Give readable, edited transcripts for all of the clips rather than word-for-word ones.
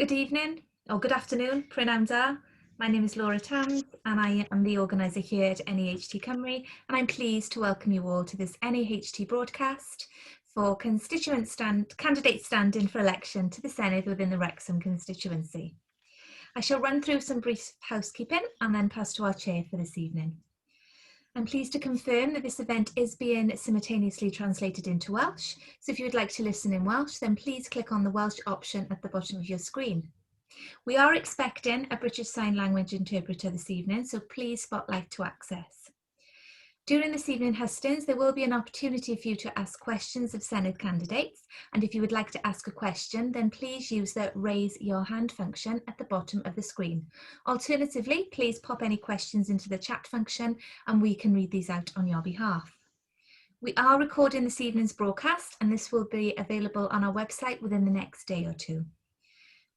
Good evening or good afternoon, Prynhawn Da. My name is Laura Tams and I am the organiser here at NAHT Cymru, and I'm pleased to welcome you all to this NAHT broadcast for candidates standing for election to the Senedd within the Wrexham constituency. I shall run through some brief housekeeping and then pass to our chair for this evening. I'm pleased to confirm that this event is being simultaneously translated into Welsh, so if you would like to listen in Welsh, then please click on the Welsh option at the bottom of your screen. We are expecting a British Sign Language interpreter this evening, so please spotlight to access. During this evening hustings, there will be an opportunity for you to ask questions of Senedd candidates, and if you would like to ask a question, then please use the raise your hand function at the bottom of the screen. Alternatively, please pop any questions into the chat function and we can read these out on your behalf. We are recording this evening's broadcast and this will be available on our website within the next day or two.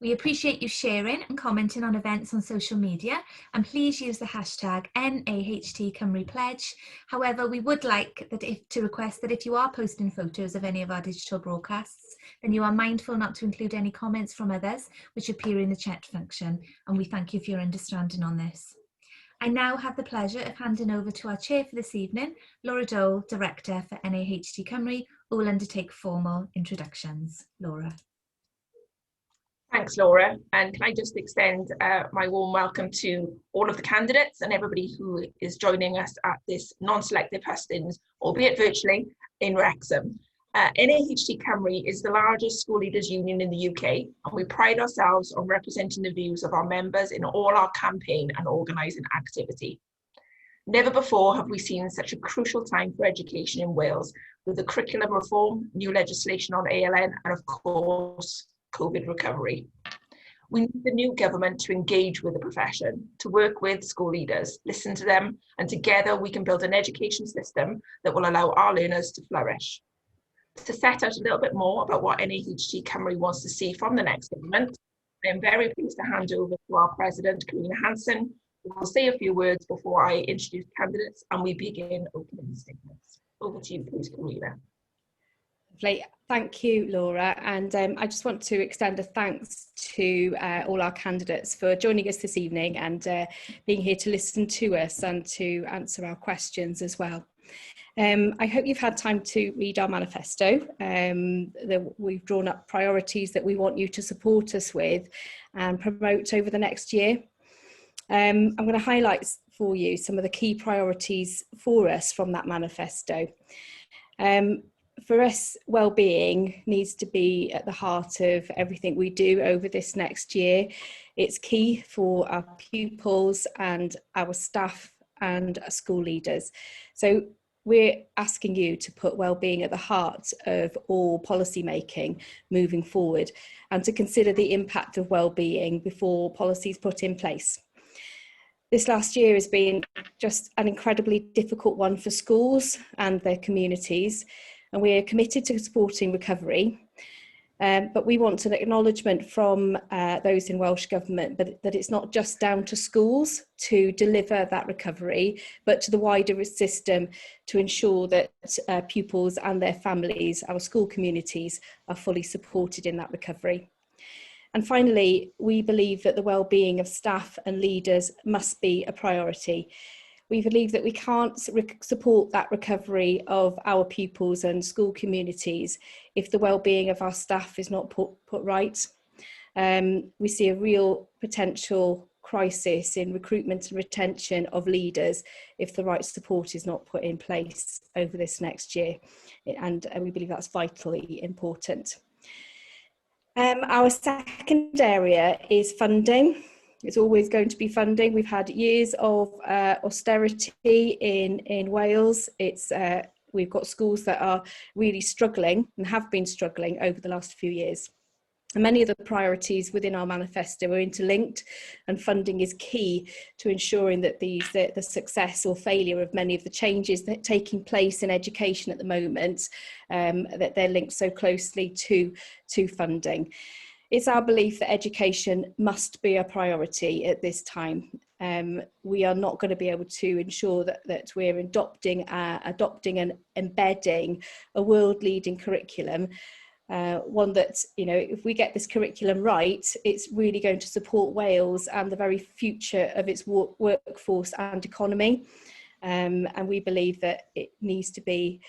We appreciate you sharing and commenting on events on social media, and please use the hashtag NAHT Cymru Pledge. However, we would like to request that if you are posting photos of any of our digital broadcasts, then you are mindful not to include any comments from others which appear in the chat function, and we thank you for your understanding on this. I now have the pleasure of handing over to our chair for this evening, Laura Dole, Director for NAHT Cymru, who will undertake formal introductions. Laura. Thanks, Laura, and can I just extend my warm welcome to all of the candidates and everybody who is joining us at this non-selective hustings, albeit virtually, in Wrexham. NAHT Cymru is the largest school leaders union in the UK, and we pride ourselves on representing the views of our members in all our campaign and organising activity. Never before have we seen such a crucial time for education in Wales, with the curriculum reform, new legislation on ALN, and of course, COVID recovery. We need the new government to engage with the profession, to work with school leaders, listen to them, and together we can build an education system that will allow our learners to flourish. To set out a little bit more about what NAHT Cymru wants to see from the next government, I am very pleased to hand over to our President, Karina Hanson, who will say a few words before I introduce candidates and we begin opening statements. Over to you, please, Karina. Lovely. Thank you, Laura, and I just want to extend a thanks to all our candidates for joining us this evening and being here to listen to us and to answer our questions as well. I hope you've had time to read our manifesto. We've drawn up priorities that we want you to support us with and promote over the next year. I'm going to highlight for you some of the key priorities for us from that manifesto. For us, well-being needs to be at the heart of everything we do over this next year. It's key for our pupils and our staff and our school leaders. So we're asking you to put well-being at the heart of all policy making moving forward and to consider the impact of well-being before policies put in place. This last year has been just an incredibly difficult one for schools and their communities, and we are committed to supporting recovery. But we want an acknowledgement from those in Welsh Government that it's not just down to schools to deliver that recovery, but to the wider system to ensure that pupils and their families, our school communities, are fully supported in that recovery. And finally, we believe that the well-being of staff and leaders must be a priority. We believe that we can't support that recovery of our pupils and school communities if the well-being of our staff is not put right. We see a real potential crisis in recruitment and retention of leaders if the right support is not put in place over this next year. And we believe that's vitally important. Our second area is funding. It's always going to be funding. We've had years of austerity in Wales. We've got schools that are really struggling and have been struggling over the last few years. And many of the priorities within our manifesto are interlinked, and funding is key to ensuring that the success or failure of many of the changes that are taking place in education at the moment, that they're linked so closely to funding. It's our belief that education must be a priority at this time. We are not going to be able to ensure that we're adopting and embedding a world-leading curriculum one that, you know, if we get this curriculum right, it's really going to support Wales and the very future of its workforce and economy. And we believe that it needs to be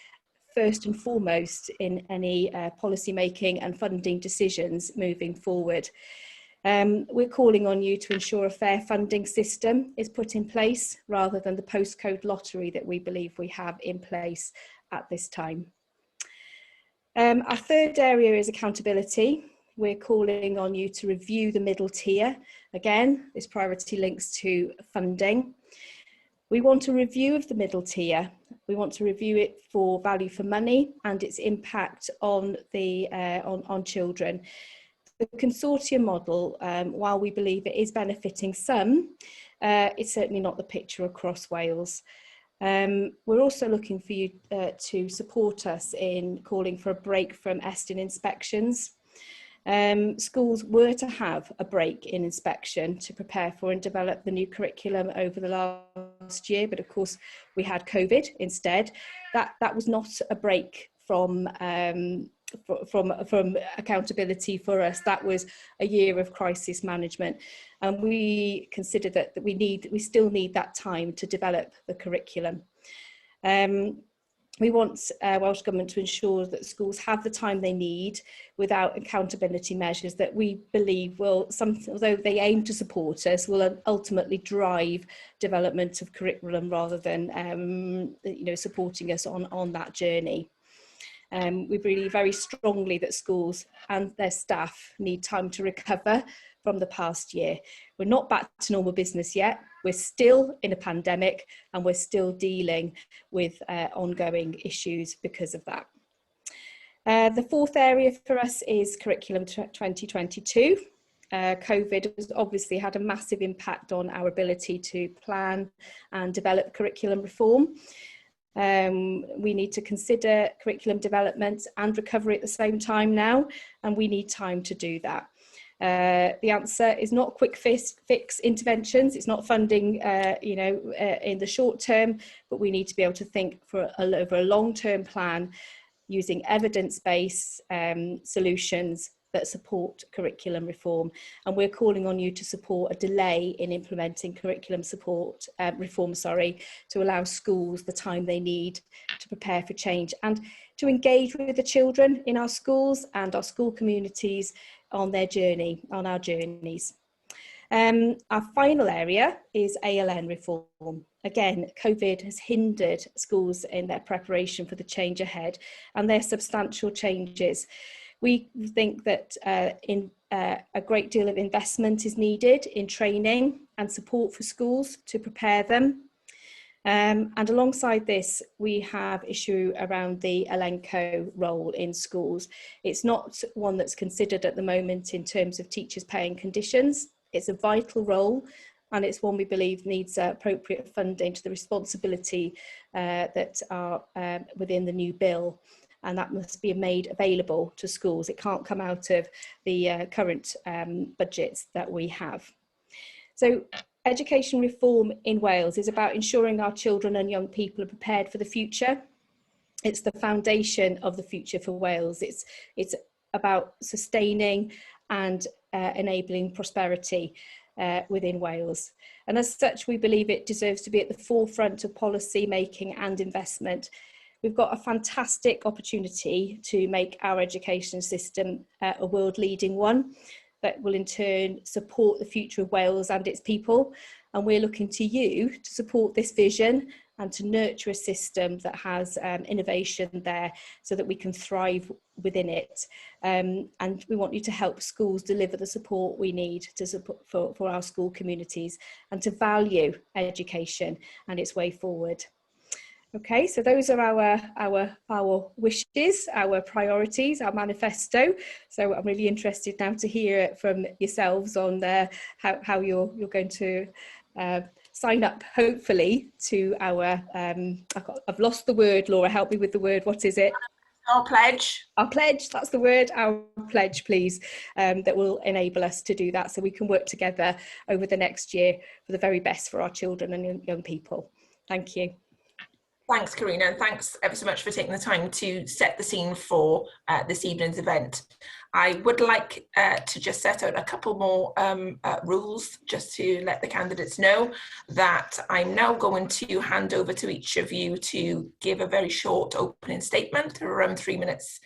first and foremost in any policy making and funding decisions moving forward. We're calling on you to ensure a fair funding system is put in place rather than the postcode lottery that we believe we have in place at this time. Our third area is accountability. We're calling on you to review the middle tier. Again, this priority links to funding. We want a review of the middle tier. We want to review it for value for money and its impact on the on children. The consortium model, while we believe it is benefiting some, it's certainly not the picture across Wales. We're also looking for you to support us in calling for a break from Aston inspections. Schools were to have a break in inspection to prepare for and develop the new curriculum over the last year, but of course we had COVID instead. That was not a break from accountability for us. That was a year of crisis management, and we consider that we still need that time to develop the curriculum. We want Welsh Government to ensure that schools have the time they need without accountability measures that we believe will, although they aim to support us, will ultimately drive development of curriculum rather than you know, supporting us on that journey. We believe very strongly that schools and their staff need time to recover from the past year. We're not back to normal business yet. We're still in a pandemic and we're still dealing with ongoing issues because of that. The fourth area for us is Curriculum 2022. COVID has obviously had a massive impact on our ability to plan and develop curriculum reform. We need to consider curriculum development and recovery at the same time now, and we need time to do that. The answer is not quick fix interventions. It's not funding, you know, in the short term, but we need to be able to think over a long-term plan using evidence-based solutions that support curriculum reform. And we're calling on you to support a delay in implementing curriculum reform, to allow schools the time they need to prepare for change and to engage with the children in our schools and our school communities on their journey, on our journeys. Our final area is ALN reform. Again, COVID has hindered schools in their preparation for the change ahead, and their substantial changes. We think that a great deal of investment is needed in training and support for schools to prepare them. And alongside this, we have issue around the Elenco role in schools. It's not one that's considered at the moment in terms of teachers' pay and conditions. It's a vital role, and it's one we believe needs appropriate funding to the responsibility that are within the new bill. And that must be made available to schools. It can't come out of the current budgets that we have. So education reform in Wales is about ensuring our children and young people are prepared for the future. It's the foundation of the future for Wales. It's about sustaining and enabling prosperity within Wales. And as such, we believe it deserves to be at the forefront of policy making and investment. We've got a fantastic opportunity to make our education system a world-leading one that will in turn support the future of Wales and its people. And we're looking to you to support this vision and to nurture a system that has innovation there so that we can thrive within it. And we want you to help schools deliver the support we need to support for our school communities and to value education and its way forward. Okay, so those are our wishes, our priorities, our manifesto. So I'm really interested now to hear from yourselves on how you're going to sign up, hopefully, to our, I've lost the word, Laura, help me with the word, what is it? Our pledge. Our pledge, that's the word, our pledge, please, that will enable us to do that so we can work together over the next year for the very best for our children and young people. Thank you. Thanks, Karina, and thanks ever so much for taking the time to set the scene for this evening's event. I would like to just set out a couple more rules just to let the candidates know that I'm now going to hand over to each of you to give a very short opening statement, around 3 minutes,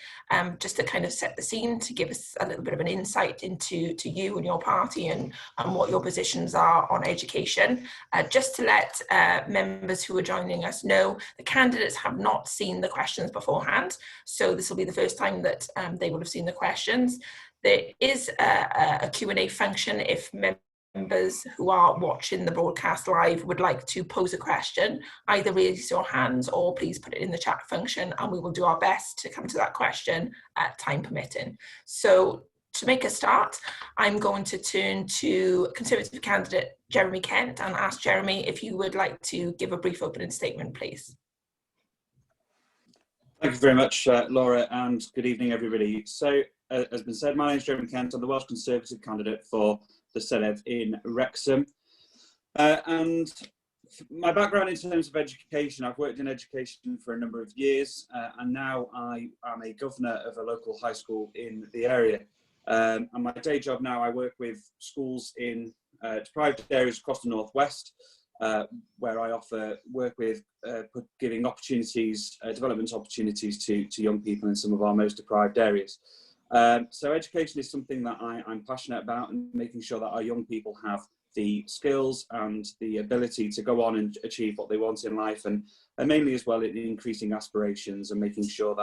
just to kind of set the scene, to give us a little bit of an insight into you and your party and what your positions are on education. Just to let members who are joining us know, the candidates have not seen the questions beforehand, so this will be the first time that they will have seen the questions. There is a Q&A function if members who are watching the broadcast live would like to pose a question. Either raise your hands or please put it in the chat function, and we will do our best to come to that question time permitting. So to make a start, I'm going to turn to Conservative candidate Jeremy Kent and ask Jeremy if you would like to give a brief opening statement, please. Thank you very much, Laura, and good evening, everybody. So, as been said, my name is Jeremy Kent. I'm the Welsh Conservative candidate for the Senedd in Wrexham. And my background in terms of education, I've worked in education for a number of years, and now I am a governor of a local high school in the area. And my day job now, I work with schools in deprived areas across the northwest, where I work with giving opportunities, development opportunities to young people in some of our most deprived areas. So education is something that I'm passionate about, and making sure that our young people have the skills and the ability to go on and achieve what they want in life, and mainly as well in increasing aspirations and making sure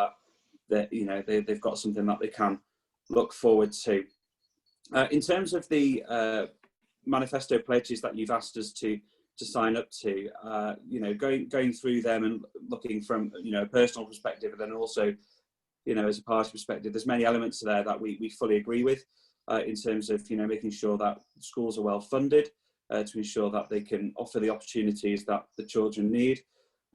that you know, they've got something that they can look forward to. In terms of the manifesto pledges that you've asked us to sign up to, you know, going through them and looking from, you know, a personal perspective, and then also, you know, as a party perspective, there's many elements there that we fully agree with, in terms of, you know, making sure that schools are well funded, to ensure that they can offer the opportunities that the children need,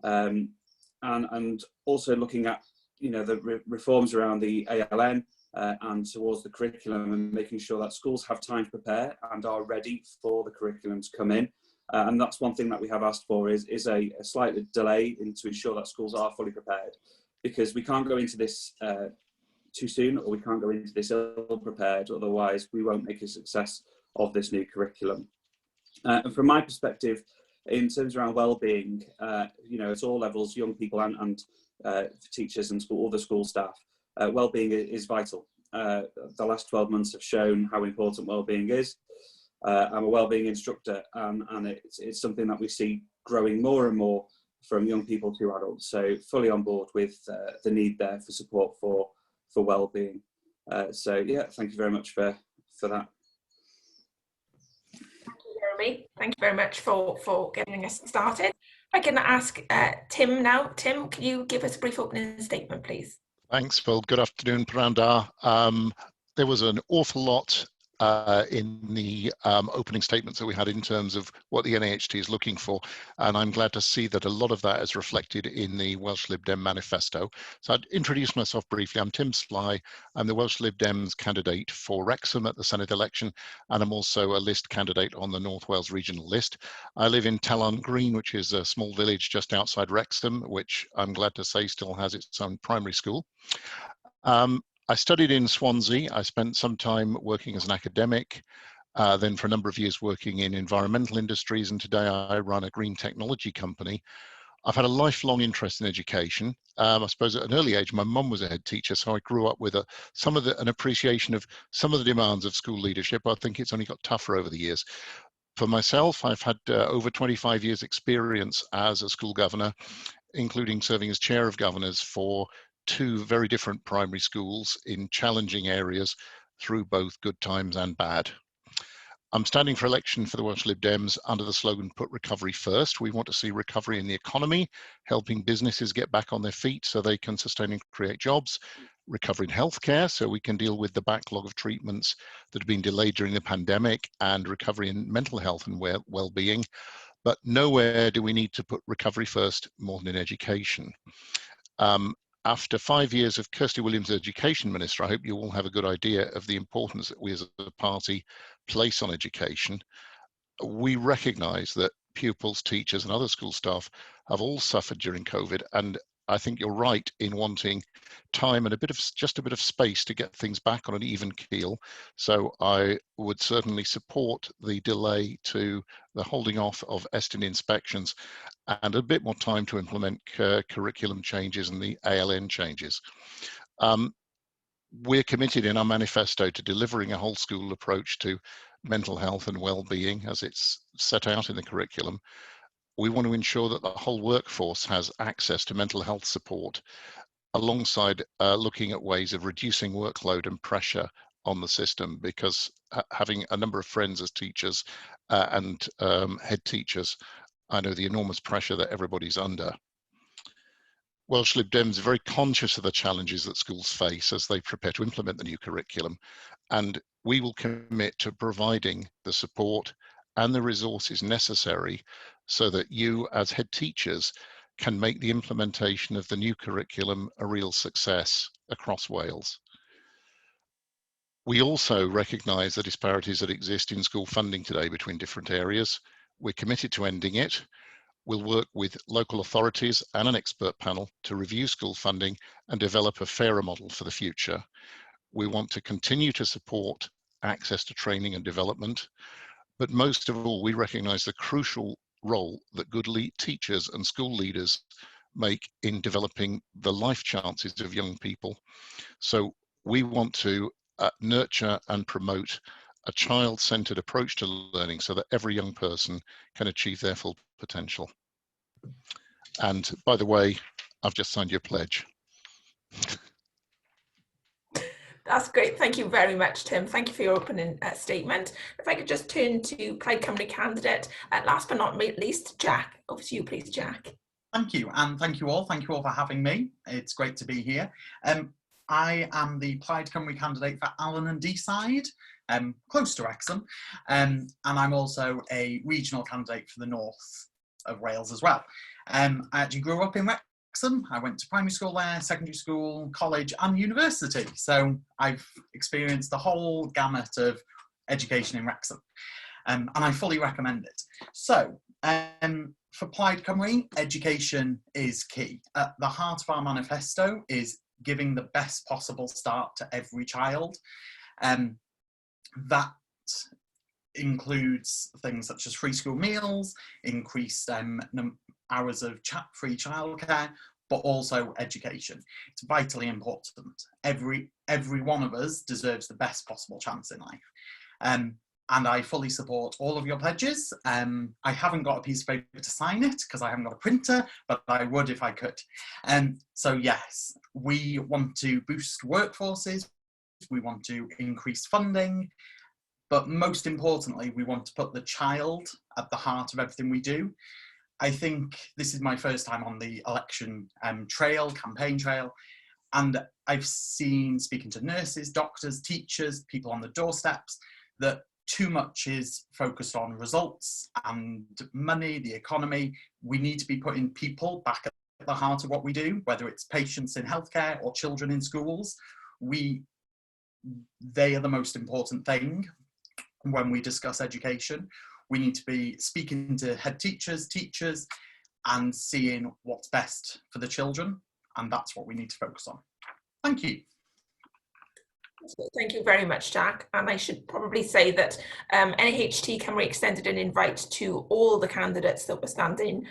and also looking at, you know, the reforms around the ALN, and towards the curriculum, and making sure that schools have time to prepare and are ready for the curriculum to come in. And that's one thing that we have asked for is a slight delay to ensure that schools are fully prepared, because we can't go into this too soon, or we can't go into this ill prepared, otherwise we won't make a success of this new curriculum. And from my perspective, in terms around well-being, you know, at all levels, young people and teachers and all the school staff, well-being is vital. The last 12 months have shown how important well-being is. I'm a wellbeing instructor, and it's something that we see growing more and more from young people to adults. So fully on board with the need there for support for wellbeing. So yeah, thank you very much for that. Thank you, Jeremy. Thank you very much for getting us started. I can ask Tim now. Tim, can you give us a brief opening statement, please? Thanks, Phil. Good afternoon, Paranda. There was an awful lot in the opening statements that we had in terms of what the NAHT is looking for, and I'm glad to see that a lot of that is reflected in the Welsh Lib Dem manifesto. So I'd introduce myself briefly. I'm Tim Sly. I'm the Welsh Lib Dems candidate for Wrexham at the Senedd election, and I'm also a list candidate on the North Wales regional list. I live in Talon Green, which is a small village just outside Wrexham, which I'm glad to say still has its own primary school. I studied in Swansea. I spent some time working as an academic, then for a number of years working in environmental industries, and today I run a green technology company. I've had a lifelong interest in education. I suppose at an early age, my mum was a head teacher, so I grew up with an appreciation of some of the demands of school leadership. I think it's only got tougher over the years. For myself, I've had over 25 years experience as a school governor, including serving as chair of governors for 2 very different primary schools in challenging areas through both good times and bad. I'm standing for election for the Welsh Lib Dems under the slogan, Put Recovery First. We want to see recovery in the economy, helping businesses get back on their feet so they can sustain and create jobs, recovery in healthcare so we can deal with the backlog of treatments that have been delayed during the pandemic, and recovery in mental health and well-being. But nowhere do we need to put recovery first more than in education. After 5 years of Kirsty Williams as Education Minister, I hope you all have a good idea of the importance that we as a party place on education. We recognise that pupils, teachers and other school staff have all suffered during COVID, and I think you're right in wanting time and just a bit of space to get things back on an even keel. So I would certainly support the delay to the holding off of Aston inspections and a bit more time to implement curriculum changes and the ALN changes. We're committed in our manifesto to delivering a whole school approach to mental health and well-being as it's set out in the curriculum. We want to ensure that the whole workforce has access to mental health support, alongside looking at ways of reducing workload and pressure on the system, because having a number of friends as teachers and head teachers, I know the enormous pressure that everybody's under. Welsh Lib Dems are very conscious of the challenges that schools face as they prepare to implement the new curriculum, and we will commit to providing the support and the resources necessary so that you as head teachers can make the implementation of the new curriculum a real success across Wales. We also recognise the disparities that exist in school funding today between different areas. We're committed to ending it. We'll work with local authorities and an expert panel to review school funding and develop a fairer model for the future. We want to continue to support access to training and development, but most of all, we recognise the crucial role that good teachers and school leaders make in developing the life chances of young people. So we want to nurture and promote a child-centred approach to learning so that every young person can achieve their full potential. And by the way, I've just signed your pledge. That's great. Thank you very much, Tim. Thank you for your opening statement. If I could just turn to Plaid Cymru candidate, last but not least, Jack. Over to you, please, Jack. Thank you, and thank you all. Thank you all for having me. It's great to be here. I am the Plaid Cymru candidate for Aln and Deeside, close to Wrexham, and I'm also a regional candidate for the north of Wales as well. I actually grew up in Wrexham. I went to primary school there, secondary school, college and university. So I've experienced the whole gamut of education in Wrexham, and I fully recommend it. So for Plaid Cymru, education is key. At the heart of our manifesto is giving the best possible start to every child. That includes things such as free school meals, increased hours of free childcare, but also education. It's vitally important. Every one of us deserves the best possible chance in life. And I fully support all of your pledges. I haven't got a piece of paper to sign it because I haven't got a printer, but I would if I could. So yes, we want to boost workforces, we want to increase funding, but most importantly, we want to put the child at the heart of everything we do. I think this is my first time on the election campaign trail, and I've seen, speaking to nurses, doctors, teachers, people on the doorsteps, that too much is focused on results and money, the economy. We need to be putting people back at the heart of what we do, whether it's patients in healthcare or children in schools. They are the most important thing when we discuss education. We need to be speaking to head teachers, and seeing what's best for the children, and that's what we need to focus on. Thank you. Thank you very much, Jack. And I should probably say that NAHT Cymru extended an invite to all the candidates that were standing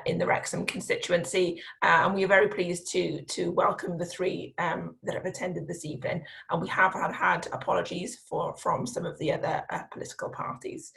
in the Wrexham constituency, and we are very pleased to welcome the three that have attended this evening. And we have had apologies from some of the other political parties.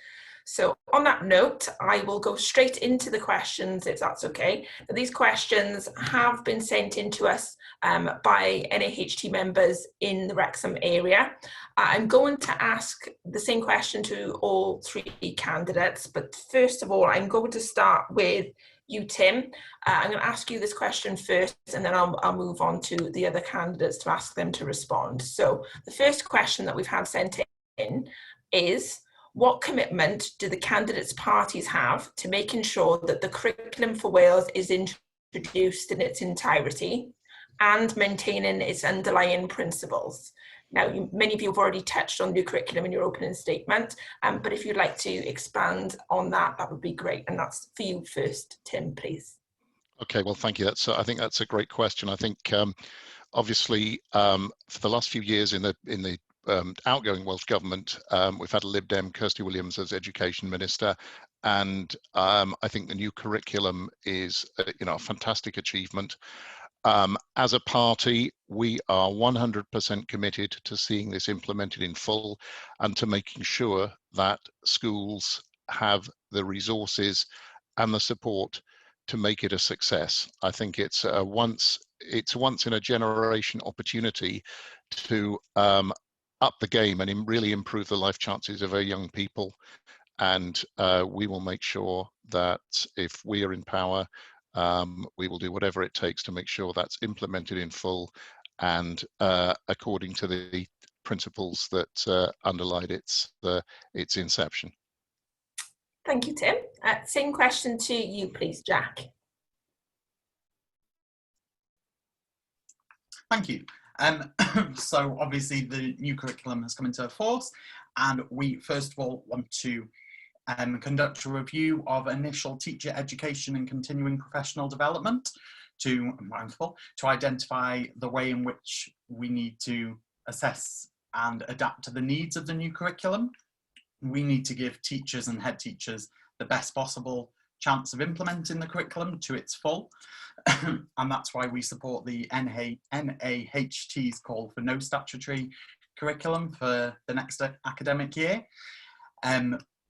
So on that note, I will go straight into the questions, if that's okay. These questions have been sent in to us by NAHT members in the Wrexham area. I'm going to ask the same question to all three candidates, but first of all, I'm going to start with you, Tim. I'm going to ask you this question first, and then I'll move on to the other candidates to ask them to respond. So the first question that we've had sent in is, what commitment do the candidates' parties have to making sure that the curriculum for Wales is introduced in its entirety and maintaining its underlying principles? Now, many of you have already touched on new curriculum in your opening statement, but if you'd like to expand on that, that would be great. And that's for you first, Tim, please. Okay, well, thank you. I think that's a great question. I think obviously for the last few years in the outgoing Welsh government, we've had a Lib Dem, Kirsty Williams, as Education Minister, and I think the new curriculum is a fantastic achievement. As a party, we are 100% committed to seeing this implemented in full and to making sure that schools have the resources and the support to make it a success. I think it's a once in a generation opportunity to up the game and really improve the life chances of our young people. And we will make sure that if we are in power, we will do whatever it takes to make sure that's implemented in full and according to the principles that underlied its inception. Thank you, Tim. Same question to you, please, Jack. Thank you. So obviously the new curriculum has come into force, and we first of all want to conduct a review of initial teacher education and continuing professional development to identify the way in which we need to assess and adapt to the needs of the new curriculum. We need to give teachers and head teachers the best possible chance of implementing the curriculum to its full. And that's why we support the NAHT's call for no statutory curriculum for the next academic year.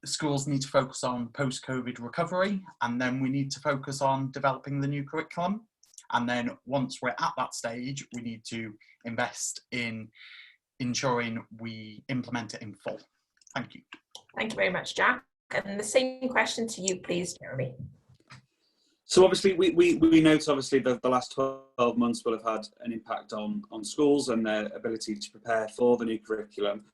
Schools need to focus on post-COVID recovery, and then we need to focus on developing the new curriculum. And then once we're at that stage, we need to invest in ensuring we implement it in full. Thank you. Thank you very much, Jack. And the same question to you, please, Jeremy. So obviously we note obviously that the last 12 months will have had an impact on schools and their ability to prepare for the new curriculum,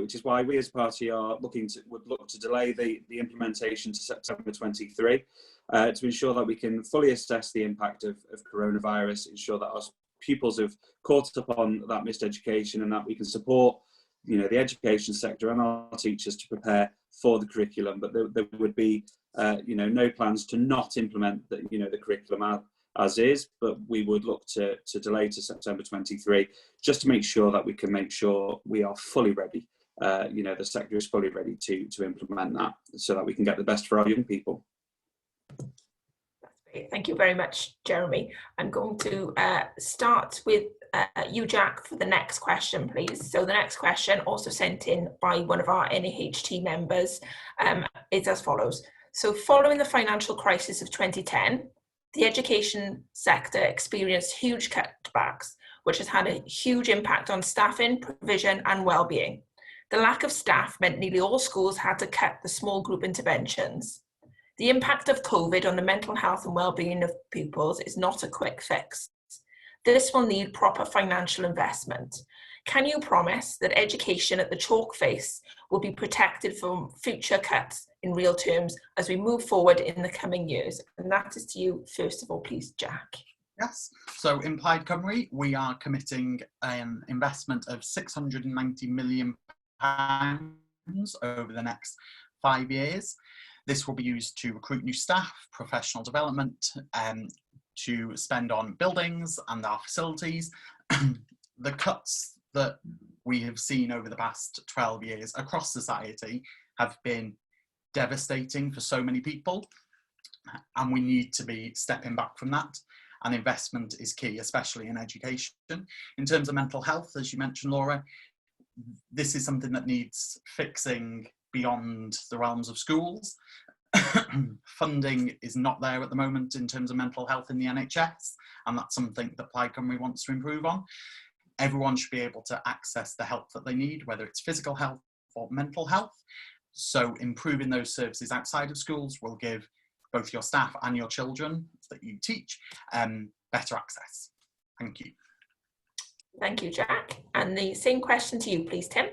which is why we as a party are would look to delay the implementation to September 23 to ensure that we can fully assess the impact of coronavirus, ensure that our pupils have caught up on that missed education, and that we can support the education sector and our teachers to prepare for the curriculum. But there would be no plans to not implement the curriculum as is, but we would look to delay to September 23 just to make sure that we can make sure we are fully ready. The sector is fully ready to implement that so that we can get the best for our young people. That's great. Thank you very much, Jeremy. I'm going to start with you, Jack, for the next question, please. So the next question, also sent in by one of our NAHT members, is as follows. So following the financial crisis of 2010, the education sector experienced huge cutbacks, which has had a huge impact on staffing, provision and well-being. The lack of staff meant nearly all schools had to cut the small group interventions. The impact of COVID on the mental health and well-being of pupils is not a quick fix. This will need proper financial investment. Can you promise that education at the chalk face will be protected from future cuts in real terms as we move forward in the coming years? And that is to you, first of all, please, Jack. Yes, so in Plaid Cymru, we are committing an investment of £690 million over the next 5 years. This will be used to recruit new staff, professional development, to spend on buildings and our facilities. The cuts that we have seen over the past 12 years across society have been devastating for so many people, and we need to be stepping back from that, and investment is key, especially in education. In terms of mental health, as you mentioned, Laura, this is something that needs fixing beyond the realms of schools. Funding is not there at the moment in terms of mental health in the NHS, and that's something that Plaid Cymru wants to improve on. Everyone should be able to access the help that they need, whether it's physical health or mental health. So improving those services outside of schools will give both your staff and your children that you teach better access. Thank you. Thank you, Jack. And the same question to you, please, Tim.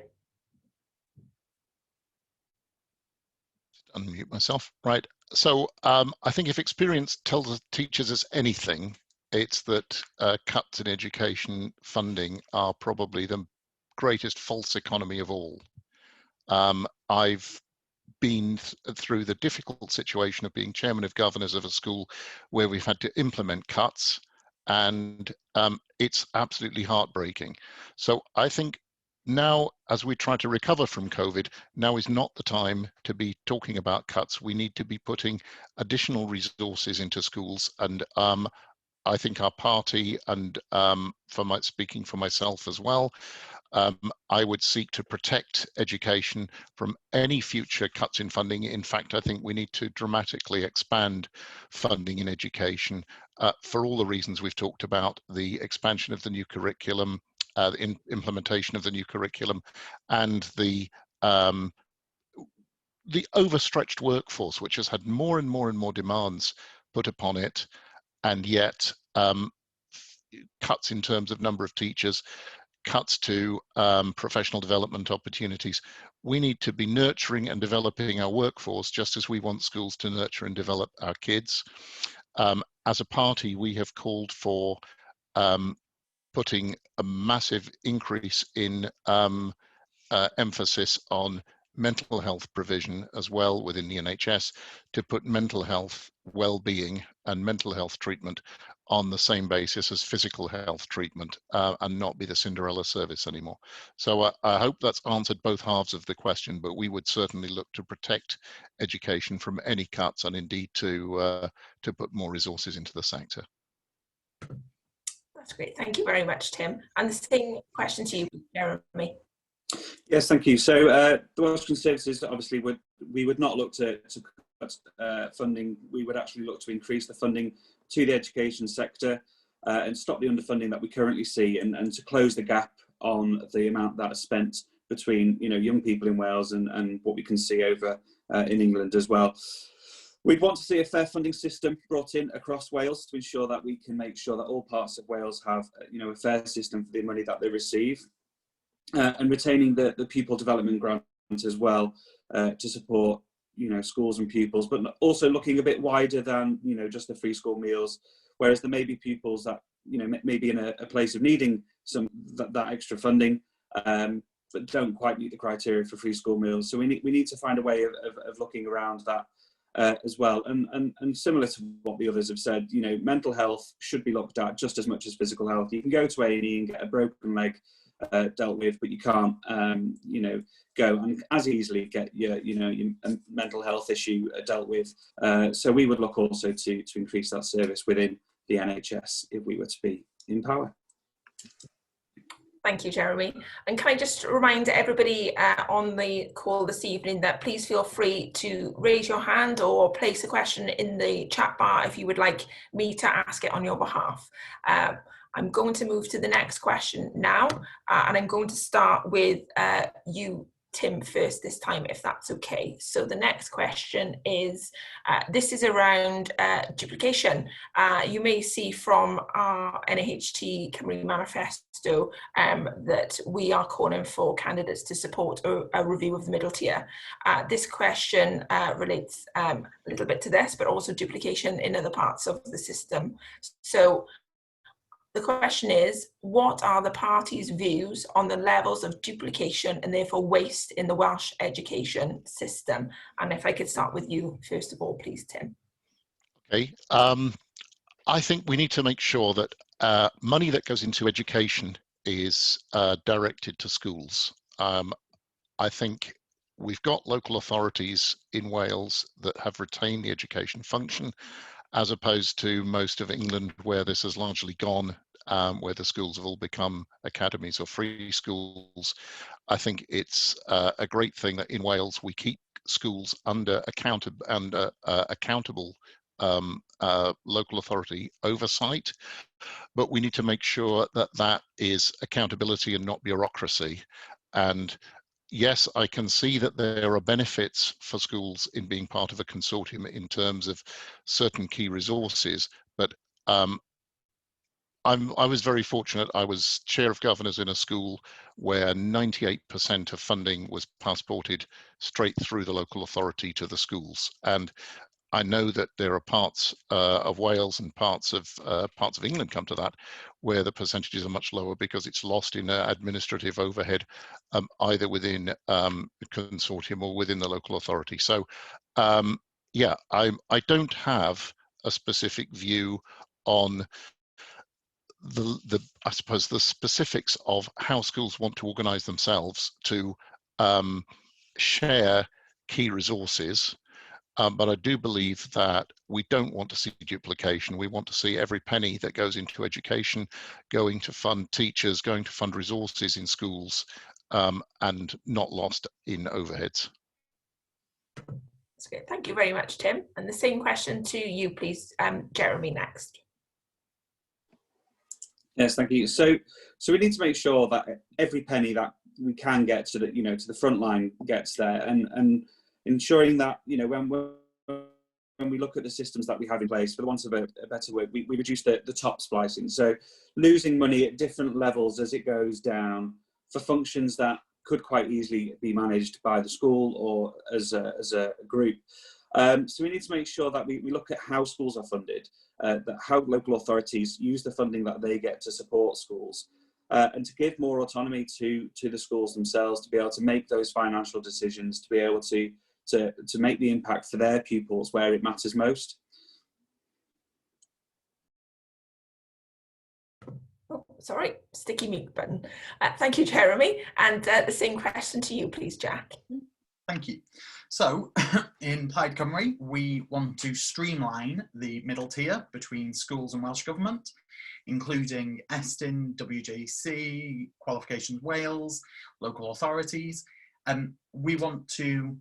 Unmute myself. Right. So I think if experience tells teachers us anything, it's that cuts in education funding are probably the greatest false economy of all. I've been through the difficult situation of being chairman of governors of a school where we've had to implement cuts, and it's absolutely heartbreaking. So I think now, as we try to recover from COVID, now is not the time to be talking about cuts. We need to be putting additional resources into schools, and I think our party, and speaking for myself as well, I would seek to protect education from any future cuts in funding. In fact, I think we need to dramatically expand funding in education for all the reasons we've talked about: the expansion of the new curriculum, implementation of the new curriculum, and the overstretched workforce, which has had more and more demands put upon it, and yet cuts in terms of number of teachers, cuts to professional development opportunities. We need to be nurturing and developing our workforce just as we want schools to nurture and develop our kids. As a party, we have called for putting a massive increase in emphasis on mental health provision as well within the NHS, to put mental health well-being and mental health treatment on the same basis as physical health treatment, and not be the Cinderella service anymore. So I hope that's answered both halves of the question, but we would certainly look to protect education from any cuts, and indeed to put more resources into the sector. That's great. Thank you very much, Tim. And the same question to you, Jeremy. Yes, thank you. So the Welsh Conservatives, obviously, we would not look to cut funding. We would actually look to increase the funding to the education sector and stop the underfunding that we currently see, and to close the gap on the amount that is spent between young people in Wales and what we can see over in England as well. We'd want to see a fair funding system brought in across Wales to ensure that we can make sure that all parts of Wales have a fair system for the money that they receive. And retaining the pupil development grant as well to support schools and pupils, but also looking a bit wider than just the free school meals, whereas there may be pupils that may be in a place of needing that extra funding, but don't quite meet the criteria for free school meals. So we need to find a way of looking around that as well. And similar to what the others have said, mental health should be looked at just as much as physical health. You can go to A&E and get a broken leg dealt with, but you can't go and as easily get your mental health issue dealt with. So we would look also to increase that service within the NHS if we were to be in power. Thank you, Jeremy. And can I just remind everybody on the call this evening that please feel free to raise your hand or place a question in the chat bar if you would like me to ask it on your behalf. I'm going to move to the next question now, and I'm going to start with you, Tim, first this time, if that's okay. So the next question is, this is around duplication. You may see from our NAHT Cymru manifesto that we are calling for candidates to support a review of the middle tier. This question relates a little bit to this, but also duplication in other parts of the system. So the question is, what are the party's views on the levels of duplication and therefore waste in the Welsh education system? And if I could start with you, first of all, please, Tim. Okay. I think we need to make sure that money that goes into education is directed to schools. I think we've got local authorities in Wales that have retained the education function, as opposed to most of England where this has largely gone, where the schools have all become academies or free schools. I think it's a great thing that in Wales we keep schools under accountable local authority oversight, but we need to make sure that that is accountability and not bureaucracy. And yes, I can see that there are benefits for schools in being part of a consortium in terms of certain key resources, but I was very fortunate. I was chair of governors in a school where 98% of funding was passported straight through the local authority to the schools. And I know that there are parts of Wales and parts of England come to that, where the percentages are much lower because it's lost in administrative overhead, either within consortium or within the local authority. So, yeah, I don't have a specific view on I suppose the specifics of how schools want to organise themselves to share key resources. But I do believe that we don't want to see duplication. We want to see every penny that goes into education going to fund teachers, going to fund resources in schools, and not lost in overheads. That's good. Thank you very much, Tim. And the same question to you, please, Jeremy, next. Yes, thank you. So we need to make sure that every penny that we can get to the, to the front line gets there, and ensuring that, when we look at the systems that we have in place, for the want of a better word, we reduce the top splicing. So losing money at different levels as it goes down for functions that could quite easily be managed by the school or as a group. So we need to make sure that we look at how schools are funded, that how local authorities use the funding that they get to support schools, and to give more autonomy to the schools themselves to be able to make those financial decisions, to be able to make the impact for their pupils where it matters most. Oh, sorry, sticky mute button. Thank you, Jeremy. And the same question to you, please, Jack. Thank you. So in Plaid Cymru, we want to streamline the middle tier between schools and Welsh Government, including Aston, WJC, Qualifications Wales, local authorities. And we want to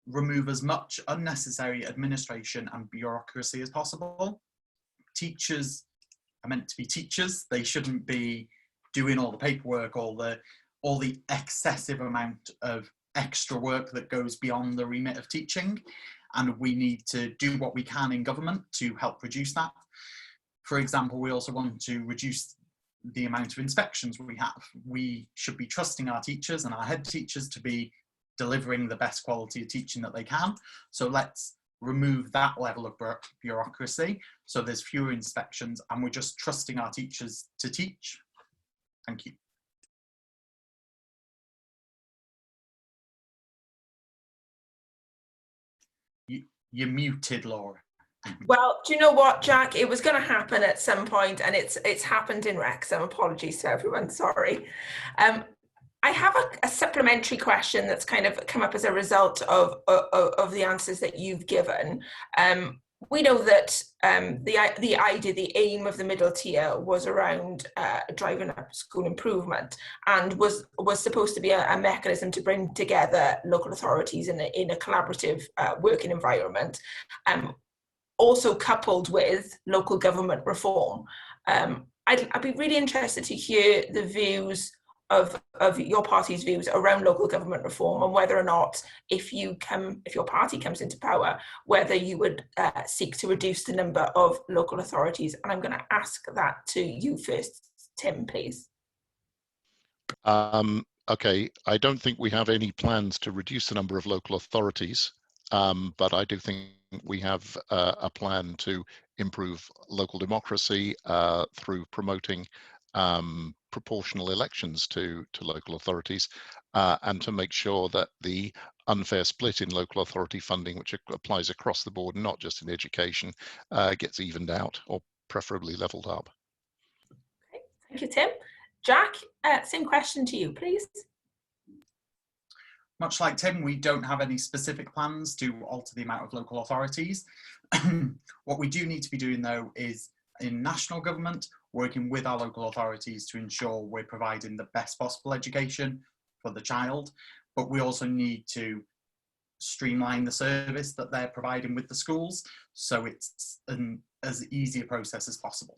remove as much unnecessary administration and bureaucracy as possible. Teachers are meant to be teachers. They shouldn't be doing all the paperwork, all the excessive amount of extra work that goes beyond the remit of teaching, and we need to do what we can in government to help reduce that. For example, we also want to reduce the amount of inspections we have. We should be trusting our teachers and our head teachers to be delivering the best quality of teaching that they can. So let's remove that level of bureaucracy so there's fewer inspections and we're just trusting our teachers to teach. Thank you. You're muted, Laura. Well, do you know what, Jack? It was going to happen at some point, and it's happened in Wrexham. Apologies to everyone. Sorry. I have a supplementary question that's kind of come up as a result of the answers that you've given. We know that the aim of the middle tier was around driving up school improvement, and was supposed to be a mechanism to bring together local authorities in a collaborative working environment, also coupled with local government reform. I'd be really interested to hear the views of your party's views around local government reform, and whether or not, if your party comes into power, whether you would seek to reduce the number of local authorities. And I'm going to ask that to you first, Tim, please. Okay, I don't think we have any plans to reduce the number of local authorities, but I do think we have a plan to improve local democracy through promoting proportional elections to local authorities, and to make sure that the unfair split in local authority funding, which applies across the board, not just in education, gets evened out or preferably leveled up. Okay, thank you, Tim. Jack, same question to you, please. Much like Tim, we don't have any specific plans to alter the amount of local authorities. What we do need to be doing, though, is in national government, working with our local authorities to ensure we're providing the best possible education for the child, but we also need to streamline the service that they're providing with the schools, so it's as easy a process as possible.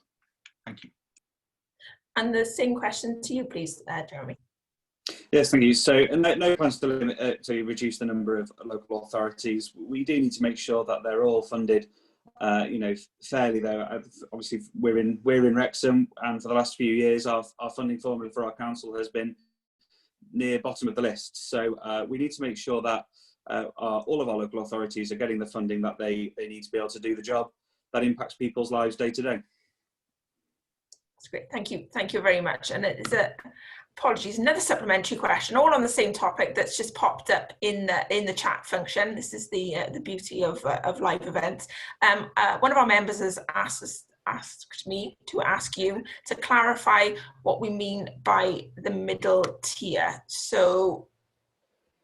Thank you. And the same question to you, please, Jeremy. Yes, thank you. So, and no plans to limit, to reduce the number of local authorities. We do need to make sure that they're all funded, fairly. Though, obviously, we're in Wrexham, and for the last few years, our funding formula for our council has been near bottom of the list. So, we need to make sure that all of our local authorities are getting the funding that they need to be able to do the job that impacts people's lives day to day. That's great. Thank you very much. And it's apologies, another supplementary question, all on the same topic that's just popped up in the chat function. This is the beauty of live events. One of our members has asked me to ask you to clarify what we mean by the middle tier. So,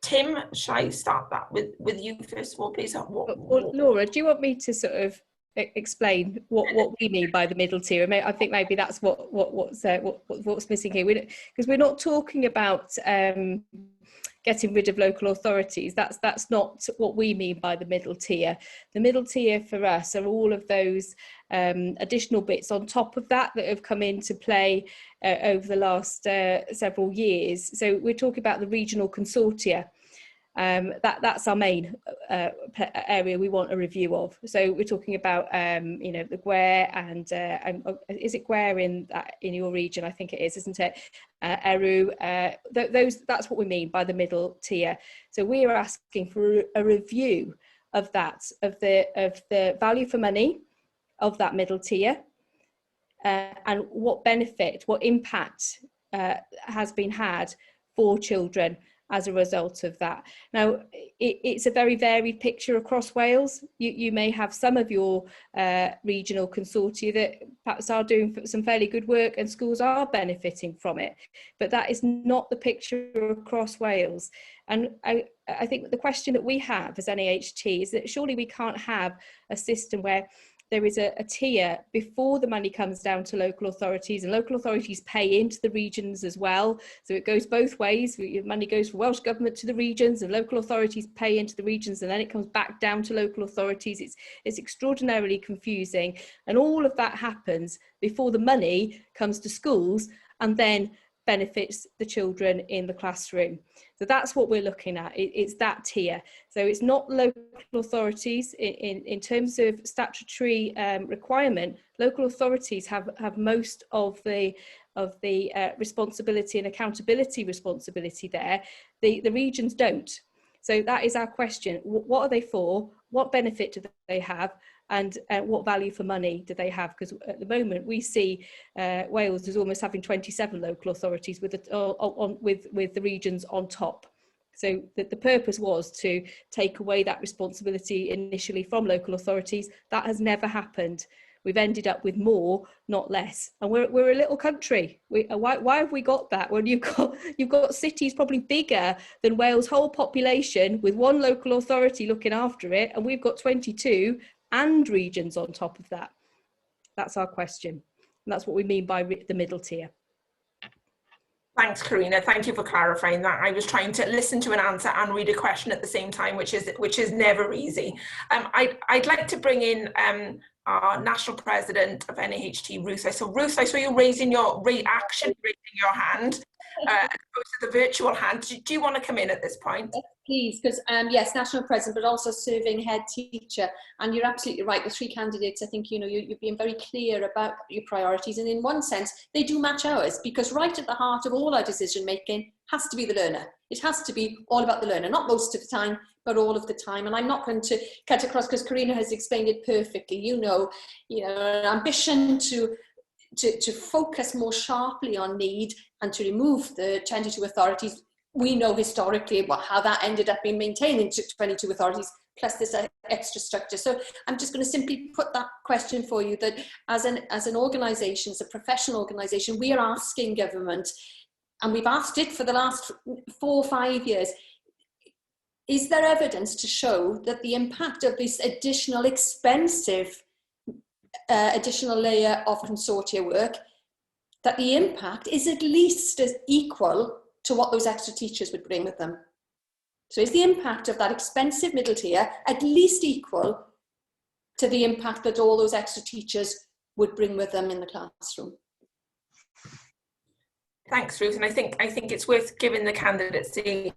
Tim, shall I start that with you first of all, please? Well, Laura, do you want me to sort of explain what we mean by the middle tier? I think maybe that's what's missing here, because we're not talking about getting rid of local authorities. That's not what we mean by the middle tier. The middle tier for us are all of those additional bits on top of that have come into play over the last several years. So we're talking about the regional consortia. That's our main area we want a review of. So we're talking about the GWER and is it GWER in your region? I think it is, isn't it? Eru. That's what we mean by the middle tier. So we are asking for a review of that, of the value for money of that middle tier, and what benefit, what impact has been had for children as a result of that. Now, it's a very varied picture across Wales. You may have some of your regional consortia that perhaps are doing some fairly good work and schools are benefiting from it, but that is not the picture across Wales. And I think the question that we have as NAHT is that surely we can't have a system where there is a tier before the money comes down to local authorities, and local authorities pay into the regions as well. So it goes both ways. Money goes from Welsh Government to the regions, and local authorities pay into the regions, and then it comes back down to local authorities. It's extraordinarily confusing. And all of that happens before the money comes to schools and then benefits the children in the classroom. So that's what we're looking at. It's that tier. So it's not local authorities in terms of statutory requirement. Local authorities have most of the responsibility and accountability responsibility there. The regions don't. So that is our question. What are they for? What benefit do they have? And what value for money do they have? Because at the moment we see Wales is almost having 27 local authorities with the regions on top. So the purpose was to take away that responsibility initially from local authorities. That has never happened. We've ended up with more, not less. And we're a little country. Why have we got that? When you've got cities probably bigger than Wales' whole population with one local authority looking after it, and we've got 22 and regions on top of that. That's our question. And that's what we mean by the middle tier. Thanks, Karina. Thank you for clarifying that. I was trying to listen to an answer and read a question at the same time, which is never easy. I'd like to bring in our national president of NAHT, Ruth. Ruth, I saw you raising your hand as opposed to the virtual hand. Do you want to come in at this point? Yes, please, because yes, national president, but also serving head teacher. And you're absolutely right. The three candidates, I think, you've been very clear about your priorities, and in one sense, they do match ours, because right at the heart of all our decision making has to be the learner. It has to be all about the learner, not most of the time, but all of the time. And I'm not going to cut across, because Karina has explained it perfectly. An ambition to focus more sharply on need and to remove the 22 authorities. We know historically how that ended up being maintained in 22 authorities, plus this extra structure. So I'm just going to simply put that question for you, that as an organisation, as a professional organisation, we are asking government, and we've asked it for the last 4 or 5 years, is there evidence to show that the impact of this additional expensive additional layer of consortia work, that the impact is at least as equal to what those extra teachers would bring with them? So is the impact of that expensive middle tier at least equal to the impact that all those extra teachers would bring with them in the classroom? Thanks, Ruth. And I think it's worth giving the candidates the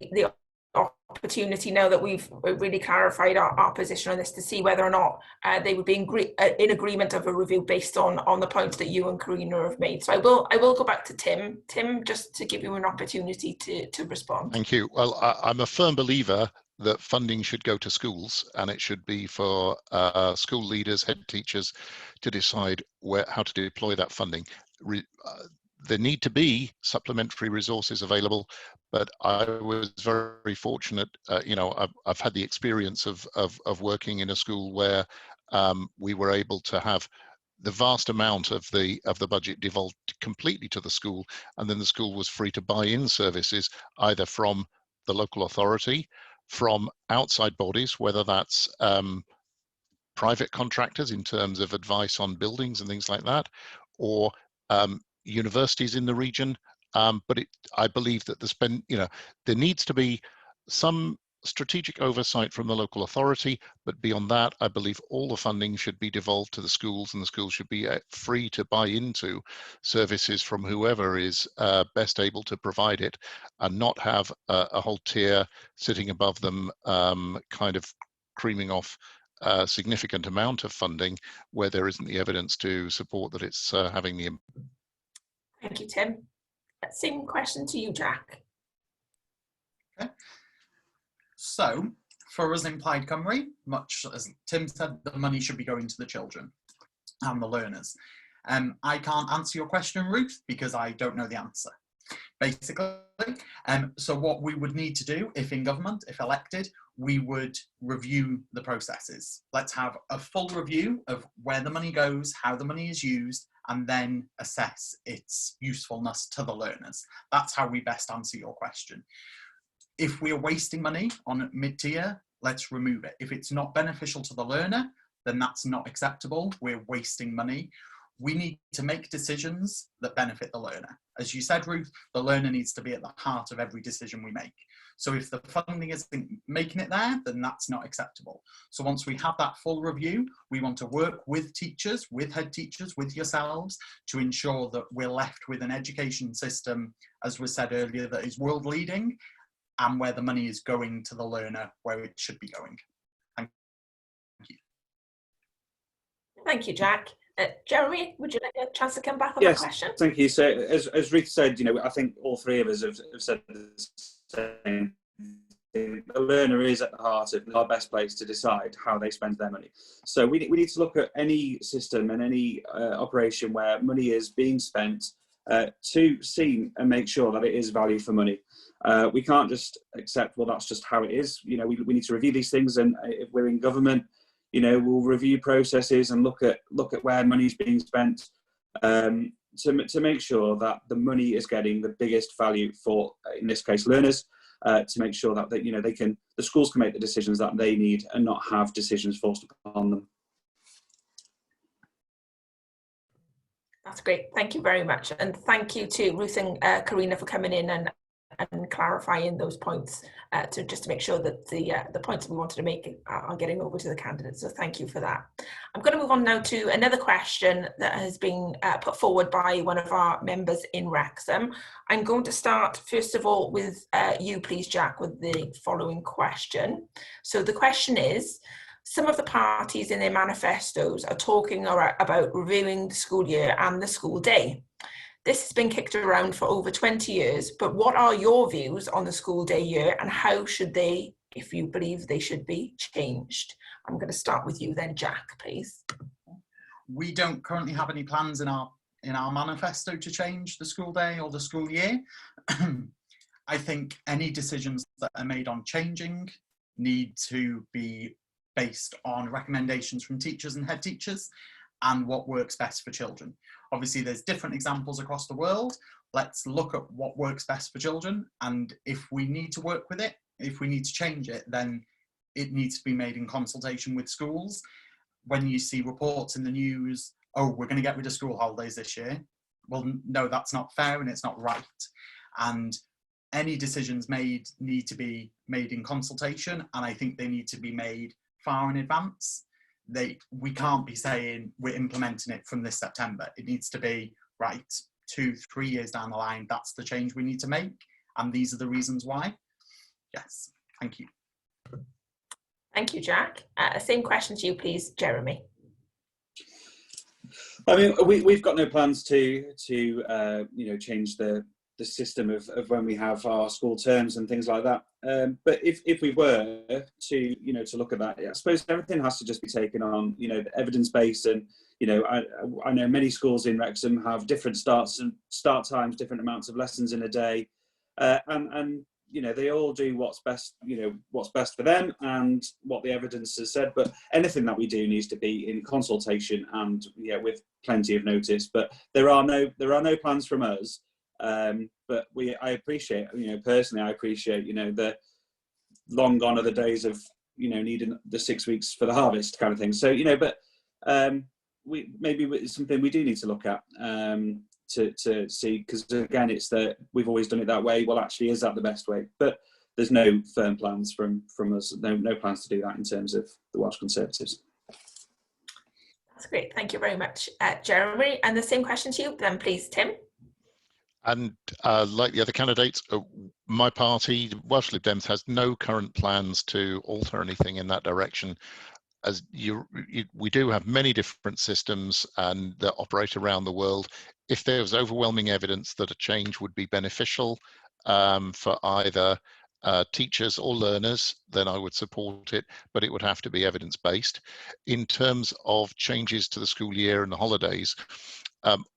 opportunity, now that we've really clarified our position on this, to see whether or not they would be in agreement of a review based on the points that you and Karina have made. So I will go back to Tim. Tim, just to give you an opportunity to respond. Thank you. Well, I'm a firm believer that funding should go to schools, and it should be for school leaders, head teachers, to decide how to deploy that funding. There need to be supplementary resources available, but I was very fortunate. I've had the experience of working in a school where we were able to have the vast amount of the budget devolved completely to the school, and then the school was free to buy in services either from the local authority, from outside bodies, whether that's private contractors in terms of advice on buildings and things like that, or universities in the region. But I believe that there needs to be some strategic oversight from the local authority, but beyond that, I believe all the funding should be devolved to the schools, and the schools should be free to buy into services from whoever is best able to provide it, and not have a whole tier sitting above them, kind of creaming off a significant amount of funding where there isn't the evidence to support that it's having the impact. Thank you, Tim. Same question to you, Jack. Okay. So, for us in Plaid Cymru, much as Tim said, the money should be going to the children and the learners. I can't answer your question, Ruth, because I don't know the answer, basically. So what we would need to do, if in government, if elected, we would review the processes. Let's have a full review of where the money goes, how the money is used, and then assess its usefulness to the learners. That's how we best answer your question. If we are wasting money on mid-tier, let's remove it. If it's not beneficial to the learner, then that's not acceptable. We're wasting money. We need to make decisions that benefit the learner. As you said, Ruth, the learner needs to be at the heart of every decision we make. So if the funding isn't making it there, then that's not acceptable. So once we have that full review, we want to work with teachers, with head teachers, with yourselves, to ensure that we're left with an education system, as was said earlier, that is world leading, and where the money is going to the learner where it should be going. Thank you. Thank you, Jack. Jeremy, would you like a chance to come back on that question? Yes, thank you. So as Ruth said, I think all three of us have said the same thing. The learner is at the heart of our best place to decide how they spend their money. So we need to look at any system and any operation where money is being spent to see and make sure that it is value for money. We can't just accept, well, that's just how it is. We need to review these things, and if we're in government, we'll review processes and look at where money's being spent to make sure that the money is getting the biggest value for, in this case, learners, to make sure that the schools can make the decisions that they need and not have decisions forced upon them. That's great. Thank you very much. And thank you to Ruth and Karina for coming in and clarifying those points to make sure that the points we wanted to make are getting over to the candidates. So thank you for that. I'm going to move on now to another question that has been put forward by one of our members in Wrexham. I'm going to start first of all with you, please, Jack, with the following question. So the question is, some of the parties in their manifestos are talking about reviewing the school year and the school day. This has been kicked around for over 20 years, but what are your views on the school day year, and how should they, if you believe they should be, changed? I'm going to start with you then, Jack, please. We don't currently have any plans in our manifesto to change the school day or the school year. I think any decisions that are made on changing need to be based on recommendations from teachers and head teachers and what works best for children. Obviously, there's different examples across the world. Let's look at what works best for children, and if we need to work with it, if we need to change it, then it needs to be made in consultation with schools. When you see reports in the news, oh, we're going to get rid of school holidays this year, well, no, that's not fair and it's not right. And any decisions made need to be made in consultation, and I think they need to be made far in advance. We can't be saying we're implementing it from this September. It needs to be, right, 2-3 years down the line, that's the change we need to make, and these are the reasons why. Yes, thank you. Thank you, Jack. Same question to you, please, Jeremy. I mean, we've got no plans to change the the system of when we have our school terms and things like that. But if we were to, to look at that, I suppose everything has to just be taken on, the evidence base. And, I know many schools in Wrexham have different start times, different amounts of lessons in a day. And they all do what's best, what's best for them and what the evidence has said. But anything that we do needs to be in consultation and with plenty of notice. But there are no plans from us. But I appreciate, personally, I appreciate, the long gone are the days of, needing the 6 weeks for the harvest kind of thing. So, but maybe it's something we do need to look at to see, because again, it's that we've always done it that way. Well, actually, is that the best way? But there's no firm plans from us, no plans to do that in terms of the Welsh Conservatives. That's great. Thank you very much, Jeremy. And the same question to you then, please, Tim. And like the other candidates, my party, Welsh Lib Dems, has no current plans to alter anything in that direction. As we do have many different systems and that operate around the world. If there was overwhelming evidence that a change would be beneficial for either teachers or learners, then I would support it, but it would have to be evidence-based. In terms of changes to the school year and the holidays,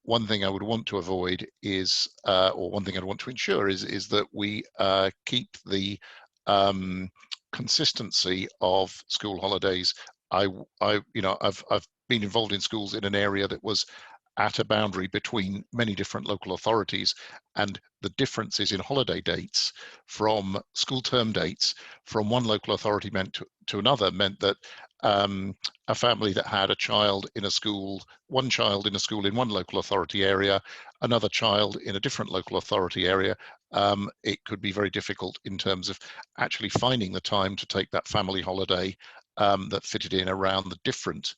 one thing I would want to avoid is, or one thing I'd want to ensure is that we keep the consistency of school holidays. I've been involved in schools in an area that was at a boundary between many different local authorities, and the differences in holiday dates from school term dates from one local authority to another meant that a family that had a child in a school, one child in a school in one local authority area, another child in a different local authority area, it could be very difficult in terms of actually finding the time to take that family holiday that fitted in around the different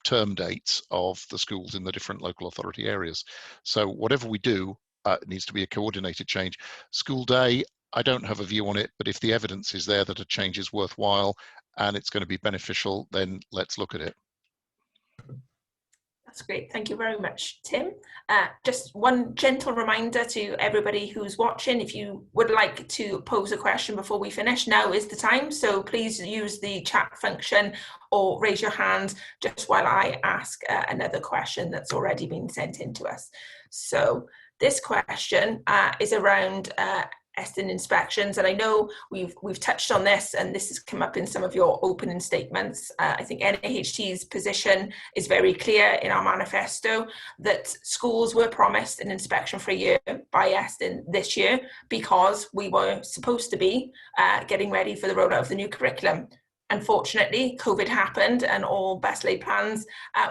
term dates of the schools in the different local authority areas. So whatever we do, it needs to be a coordinated change. School day, I don't have a view on it, but if the evidence is there that a change is worthwhile and it's going to be beneficial, then let's look at it. That's great. Thank you very much, Tim. Just one gentle reminder to everybody who's watching, if you would like to pose a question before we finish, now is the time. So please use the chat function or raise your hand just while I ask another question that's already been sent in to us. So this question is around Aston inspections, and I know we've touched on this, and this has come up in some of your opening statements. I think NAHT's position is very clear in our manifesto that schools were promised an inspection-free year by Aston this year because we were supposed to be getting ready for the rollout of the new curriculum. Unfortunately, COVID happened and all best laid plans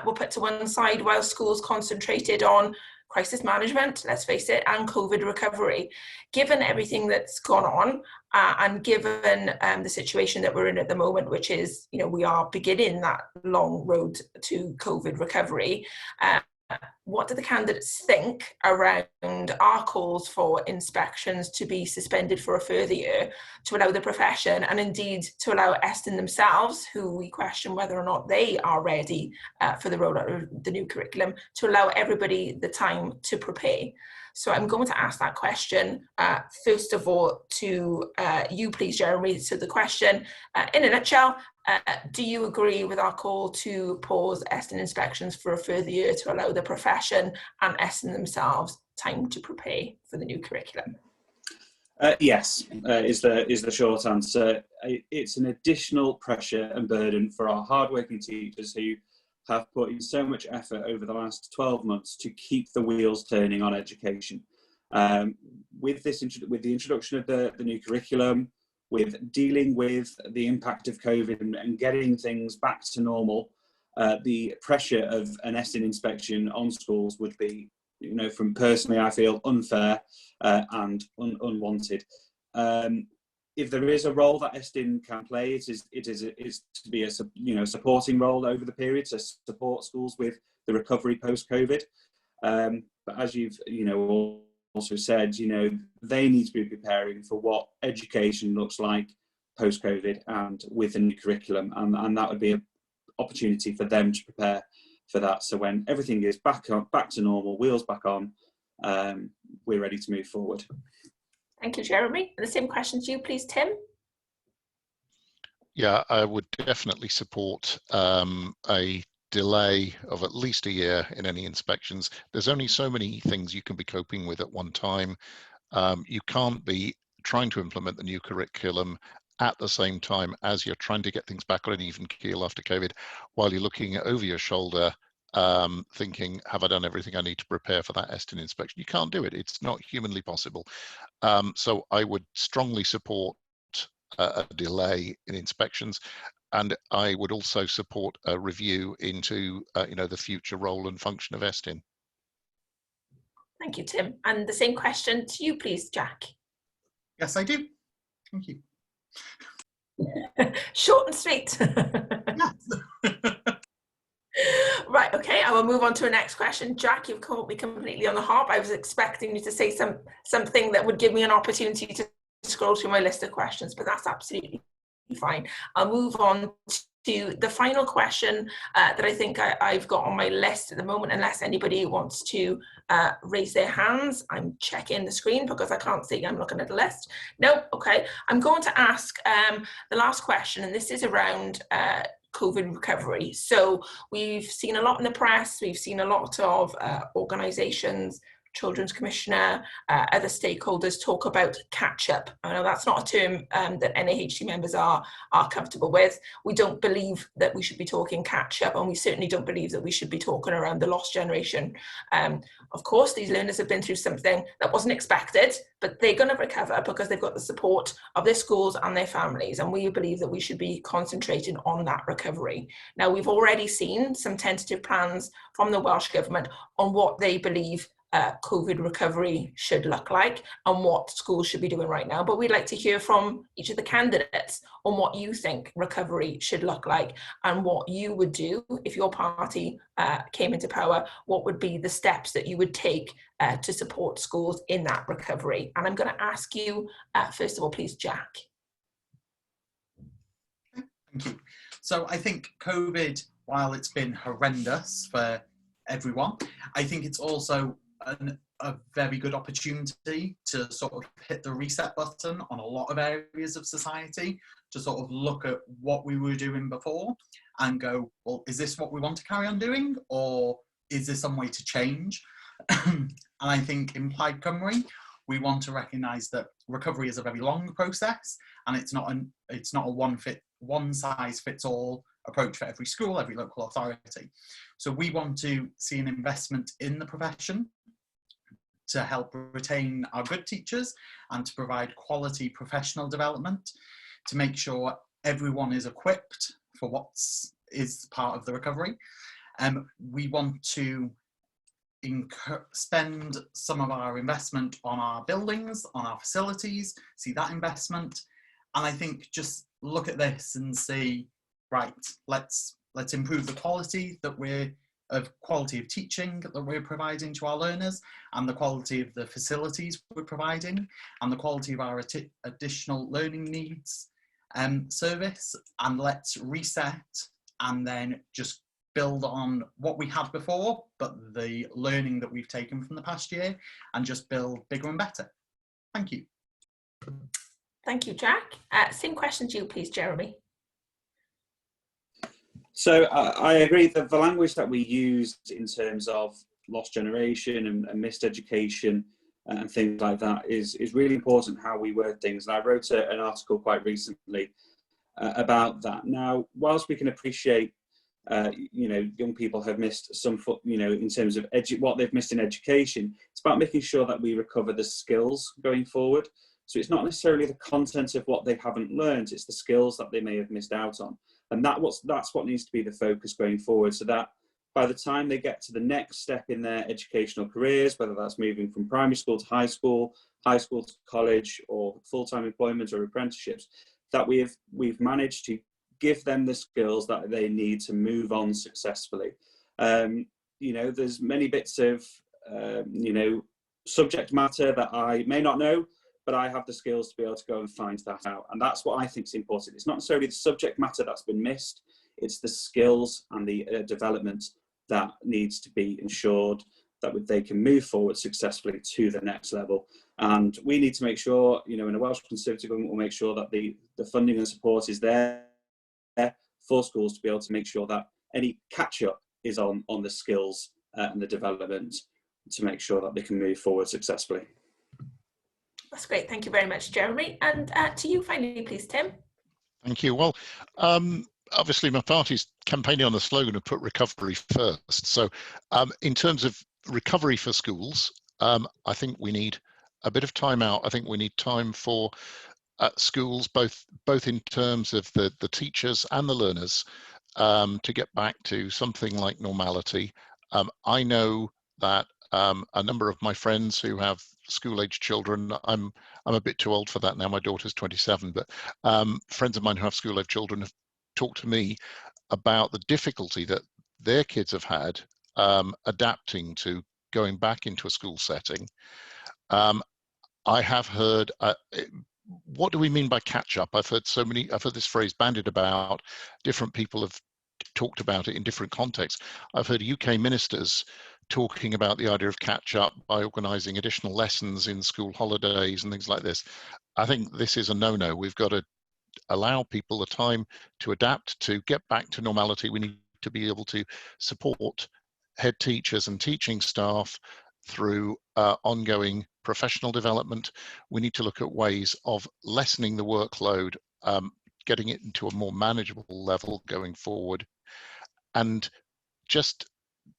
were put to one side while schools concentrated on crisis management, let's face it, and COVID recovery. Given everything that's gone on and given the situation that we're in at the moment, which is, we are beginning that long road to COVID recovery, what do the candidates think around our calls for inspections to be suspended for a further year to allow the profession, and indeed to allow Aston themselves, who we question whether or not they are ready for the rollout of the new curriculum, to allow everybody the time to prepare? So I'm going to ask that question first of all to you, please, Jeremy. So the question, in a nutshell, do you agree with our call to pause Aston inspections for a further year to allow the profession and Aston themselves time to prepare for the new curriculum? Yes, is the short answer. It's an additional pressure and burden for our hardworking teachers who have put in so much effort over the last 12 months to keep the wheels turning on education. With the introduction of the new curriculum, with dealing with the impact of COVID and getting things back to normal, the pressure of an Aston inspection on schools would be, from personally, I feel unfair and unwanted. If there is a role that Aston can play, it is to be a supporting role over the period to support schools with the recovery post-COVID. But as you've also said, they need to be preparing for what education looks like post-COVID and with a new curriculum, and that would be an opportunity for them to prepare for that. So when everything is back to normal, wheels back on, we're ready to move forward. Thank you, Jeremy. And the same question to you, please, Tim. Yeah, I would definitely support a delay of at least a year in any inspections. There's only so many things you can be coping with at one time. You can't be trying to implement the new curriculum at the same time as you're trying to get things back on an even keel after COVID, while you're looking over your shoulder, thinking, have I done everything I need to prepare for that Aston inspection? You can't do it. It's not humanly possible. So I would strongly support a delay in inspections, and I would also support a review into the future role and function of Aston. Thank you, Tim. And the same question to you, please, Jack. Yes, I do. Thank you. Short and sweet. Right, okay, I will move on to the next question. Jack, you've caught me completely on the hop. I was expecting you to say something that would give me an opportunity to scroll through my list of questions, but that's absolutely fine. I'll move on to the final question that I think I've got on my list at the moment, unless anybody wants to raise their hands. I'm checking the screen because I can't see, I'm looking at the list. No, okay. I'm going to ask the last question, and this is around COVID recovery. So we've seen a lot in the press, we've seen a lot of organisations, Children's Commissioner, other stakeholders talk about catch-up. I know that's not a term that NAHT members are comfortable with. We don't believe that we should be talking catch-up, and we certainly don't believe that we should be talking around the lost generation. Of course, these learners have been through something that wasn't expected, but they're going to recover because they've got the support of their schools and their families, and we believe that we should be concentrating on that recovery. Now, we've already seen some tentative plans from the Welsh Government on what they believe COVID recovery should look like and what schools should be doing right now. But we'd like to hear from each of the candidates on what you think recovery should look like and what you would do if your party came into power. What would be the steps that you would take to support schools in that recovery? And I'm going to ask you, first of all, please, Jack. Thank you. So I think COVID, while it's been horrendous for everyone, I think it's also a very good opportunity to sort of hit the reset button on a lot of areas of society, to sort of look at what we were doing before and go, well, is this what we want to carry on doing, or is there some way to change? And I think in Plaid Cymru, we want to recognise that recovery is a very long process, and it's not a one size fits all approach for every school, every local authority. So we want to see an investment in the profession to help retain our good teachers and to provide quality professional development, to make sure everyone is equipped for what is part of the recovery. We want to spend some of our investment on our buildings, on our facilities, see that investment. And I think just look at this and see, right, let's improve the quality of teaching that we're providing to our learners, and the quality of the facilities we're providing, and the quality of our additional learning needs service. And let's reset and then just build on what we had before, but the learning that we've taken from the past year, and just build bigger and better. Thank you. Thank you, Jack. Same question to you, please, Jeremy. So I agree that the language that we used in terms of lost generation and missed education and things like that is really important, how we word things. And I wrote an article quite recently about that. Now, whilst we can appreciate, young people have missed some, in terms of what they've missed in education, it's about making sure that we recover the skills going forward. So it's not necessarily the content of what they haven't learned, it's the skills that they may have missed out on. And that's what needs to be the focus going forward, so that by the time they get to the next step in their educational careers, whether that's moving from primary school to high school to college, or full-time employment or apprenticeships, that we've managed to give them the skills that they need to move on successfully. There's many bits of, subject matter that I may not know, but I have the skills to be able to go and find that out. And that's what I think is important. It's not necessarily the subject matter that's been missed, it's the skills and the development that needs to be ensured that they can move forward successfully to the next level. And we need to make sure, you know, in a Welsh Conservative government, we'll make sure that the funding and support is there for schools to be able to make sure that any catch-up is on the skills and the development to make sure that they can move forward successfully. That's great. Thank you very much, Jeremy. And to you finally, please, Tim. Thank you. Well, obviously my party's campaigning on the slogan of put recovery first. So in terms of recovery for schools, I think we need a bit of time out. I think we need time for schools, both in terms of the teachers and the learners, to get back to something like normality. I know that a number of my friends who have school-age children, I'm a bit too old for that now, my daughter's 27, but friends of mine who have school-age children have talked to me about the difficulty that their kids have had adapting to going back into a school setting. I have heard, what do we mean by catch up? I've heard this phrase bandied about. Different people have talked about it in different contexts. I've heard UK ministers talking about the idea of catch up by organising additional lessons in school holidays and things like this. I think this is a no-no. We've got to allow people the time to adapt, to get back to normality. We need to be able to support head teachers and teaching staff through ongoing professional development. We need to look at ways of lessening the workload, getting it into a more manageable level going forward, and just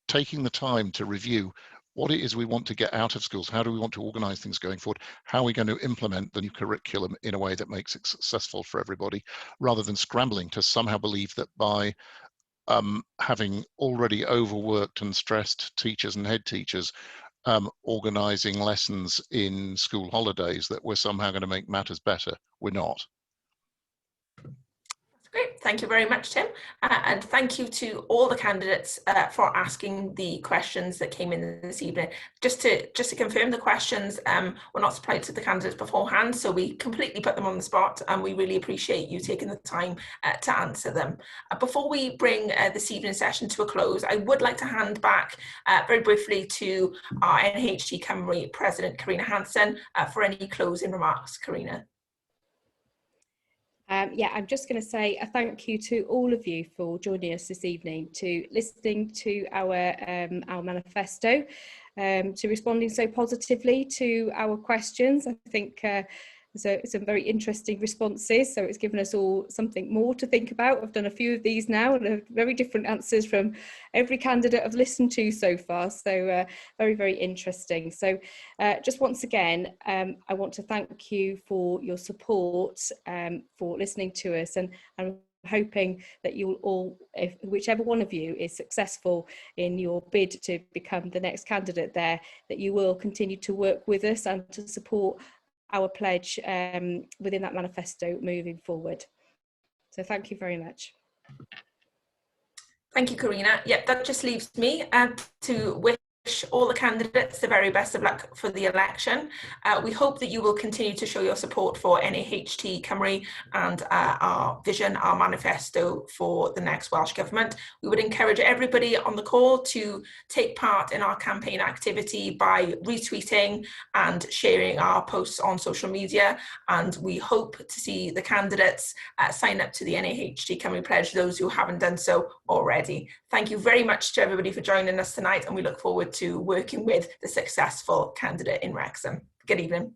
taking the time to review what it is we want to get out of schools. How do we want to organise things going forward? How are we going to implement the new curriculum in a way that makes it successful for everybody, rather than scrambling to somehow believe that by having already overworked and stressed teachers and head teachers organising lessons in school holidays, that we're somehow going to make matters better. We're not. Great, thank you very much, Tim. And thank you to all the candidates for asking the questions that came in this evening. Just to confirm, the questions were not supplied to the candidates beforehand, so we completely put them on the spot, and we really appreciate you taking the time to answer them. Before we bring this evening's session to a close, I would like to hand back very briefly to our NAHT Cymru President, Karina Hansen, for any closing remarks. Karina. Yeah, I'm just going to say a thank you to all of you for joining us this evening, to listening to our manifesto, to responding so positively to our questions. I think there's some very interesting responses, so it's given us all something more to think about. I've done a few of these now, and very different answers from every candidate I've listened to so far, so very, very interesting. So just once again, I want to thank you for your support, for listening to us, and I'm hoping that you'll all, whichever one of you is successful in your bid to become the next candidate there, that you will continue to work with us and to support our pledge within that manifesto moving forward. So thank you very much. Thank you, Karina. Yep, that just leaves me to wish all the candidates the very best of luck for the election. We hope that you will continue to show your support for NAHT Cymru and our vision, our manifesto for the next Welsh Government. We would encourage everybody on the call to take part in our campaign activity by retweeting and sharing our posts on social media, and we hope to see the candidates sign up to the NAHT Cymru pledge, those who haven't done so already. Thank you very much to everybody for joining us tonight, and we look forward to working with the successful candidate in Wrexham. Good evening.